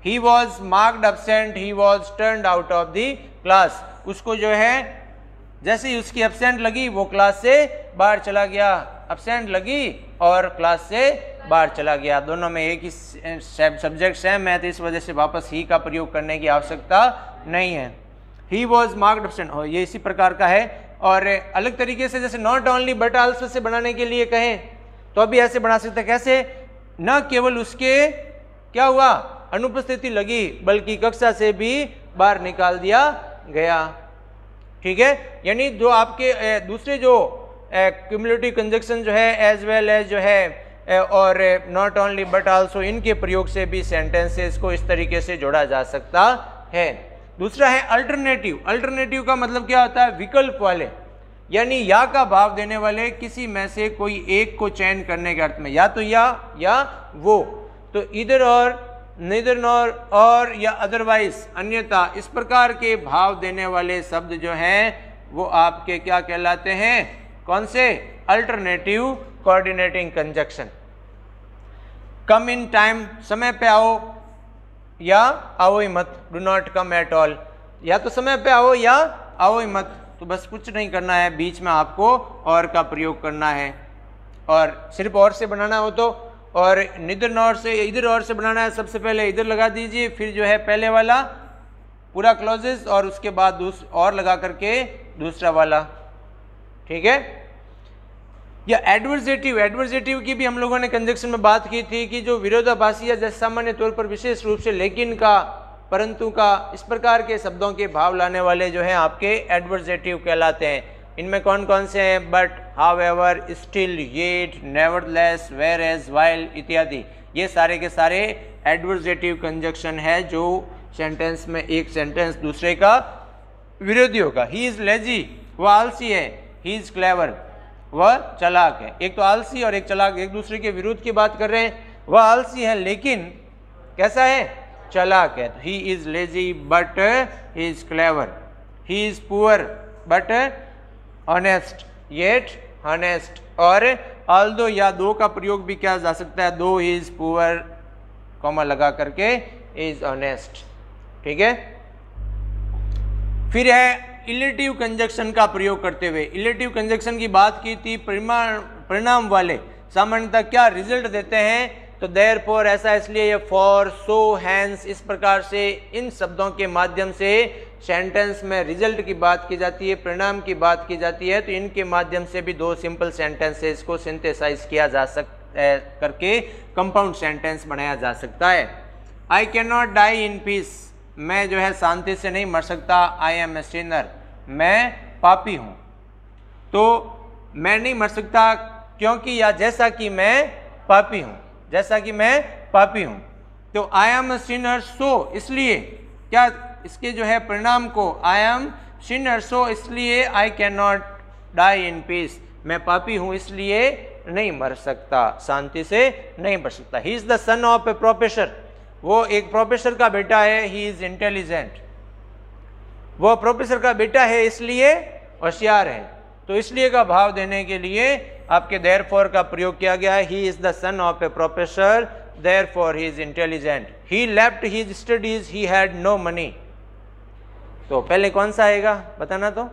He was marked absent, he was turned out of the class. उसको जो है जैसे ही उसकी एब्सेंट लगी वो क्लास से बाहर चला गया। एब्सेंट लगी और क्लास से बाहर चला गया, दोनों में एक ही सब्जेक्ट सेम है, तो इस वजह से वापस ही का प्रयोग करने की आवश्यकता नहीं है। ही वॉज मार्क्ड एब्सेंट, ये इसी प्रकार का है। और अलग तरीके से जैसे not only but also say बनाने के लिए कहें तो अभी ऐसे बना सकते हैं। कैसे? न केवल उसके क्या हुआ अनुपस्थिति लगी, बल्कि कक्षा से भी बाहर निकाल दिया गया। ठीक है, यानी जो आपके दूसरे जो क्यूमुलेटिव कंजक्शन जो है एज वेल एज जो है और नॉट ओनली बट आल्सो, इनके प्रयोग से भी सेंटेंसेस को इस तरीके से जोड़ा जा सकता है। दूसरा है अल्टरनेटिव। अल्टरनेटिव का मतलब क्या होता है? विकल्प वाले, यानी या का भाव देने वाले, किसी में से कोई एक को चयन करने के अर्थ में, या तो या वो। तो इधर और, neither nor, और या अदरवाइज, अन्यथा, इस प्रकार के भाव देने वाले शब्द जो हैं वो आपके क्या कहलाते हैं? कौन से? Alternative coordinating conjunction. Come in time, समय पे आओ, या आओ ही मत, do not come at all, या तो समय पे आओ या आओ ही मत। तो बस कुछ नहीं करना है, बीच में आपको और का प्रयोग करना है। और सिर्फ और से बनाना हो तो, और निदर नॉर से, इधर और से बनाना है, सबसे पहले इधर लगा दीजिए, फिर जो है पहले वाला पूरा क्लॉजेस और उसके बाद और लगा करके दूसरा वाला। ठीक है, या एडवर्सेटिव, एडवर्सेटिव की भी हम लोगों ने कंजक्शन में बात की थी कि जो विरोधाभासी या जैसे सामान्य तौर पर विशेष रूप से लेकिन का, परंतु का, इस प्रकार के शब्दों के भाव लाने वाले जो हैं आपके एडवर्सेटिव कहलाते हैं। इनमें कौन कौन से हैं? But, however, still, yet, nevertheless, whereas, while इत्यादि। ये सारे के सारे एडवर्सेटिव कंजक्शन है जो सेंटेंस में एक सेंटेंस दूसरे का विरोधी होगा। ही इज लेजी, वह आलसी है। ही इज क्लेवर, वह चालाक है। एक तो आलसी और एक चालाक एक दूसरे के विरुद्ध की बात कर रहे हैं। वह आलसी है लेकिन कैसा है? चालाक है। He is lazy but he is clever. He is poor but honest, yet honest. और ऑल्दो या दो का प्रयोग भी किया जा सकता है। दो ही इज पुअर, कॉमा लगा करके, इज ऑनेस्ट। ठीक है। फिर है इलेटिव कंजक्शन का प्रयोग करते हुए। इलेटिव कंजक्शन की बात की थी। परिणाम वाले सामान्यतः क्या रिजल्ट देते हैं? तो देयरफॉर ऐसा इसलिए, ये फॉर, सो, हैंस, इस प्रकार से इन शब्दों के माध्यम से सेंटेंस में रिजल्ट की बात की जाती है, परिणाम की बात की जाती है। तो इनके माध्यम से भी दो सिंपल सेंटेंसेस को सिंथेसाइज किया जा सकता है, करके कंपाउंड सेंटेंस बनाया जा सकता है। I can not die in peace, मैं जो है शांति से नहीं मर सकता। आई एम ए सिनर, मैं पापी हूँ। तो मैं नहीं मर सकता क्योंकि या जैसा कि मैं पापी हूँ, जैसा कि मैं पापी हूँ। तो I M A Sinner, so इसलिए, क्या इसके जो है परिणाम को, आई एम सिनर सो इसलिए, I can not die in peace, मैं पापी हूँ इसलिए नहीं मर सकता, शांति से नहीं मर सकता। ही is the son of a professor, वो एक प्रोफेसर का बेटा है। ही इज इंटेलिजेंट, वो प्रोफेसर का बेटा है इसलिए होशियार है। तो इसलिए का भाव देने के लिए आपके देयरफॉर का प्रयोग किया गया है। He is the son of a professor, therefore he is intelligent. He left his studies, he had no money. तो पहले कौन सा आएगा बताना तो?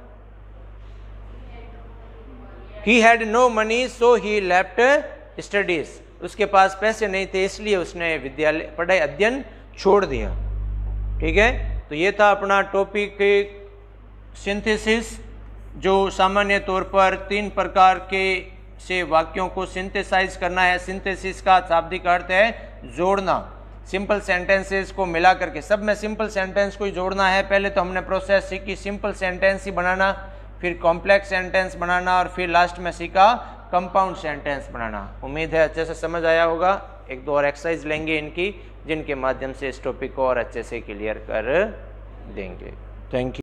He had no money so he left studies, उसके पास पैसे नहीं थे इसलिए उसने विद्यालय पढ़ाई अध्ययन छोड़ दिया। ठीक है। तो ये था अपना टॉपिक सिंथेसिस, जो सामान्य तौर पर 3 प्रकार के से वाक्यों को सिंथेसाइज करना है। सिंथेसिस का शाब्दिक अर्थ है जोड़ना, सिंपल सेंटेंसेस को मिला करके। सब में सिंपल सेंटेंस को ही जोड़ना है। पहले तो हमने प्रोसेस सीखी सिंपल सेंटेंस ही बनाना, फिर कॉम्प्लेक्स सेंटेंस बनाना और फिर लास्ट में सीखा कंपाउंड सेंटेंस बनाना। उम्मीद है अच्छे से समझ आया होगा। 1-2 और एक्सरसाइज लेंगे इनकी, जिनके माध्यम से इस टॉपिक को और अच्छे से क्लियर कर देंगे। Thank you.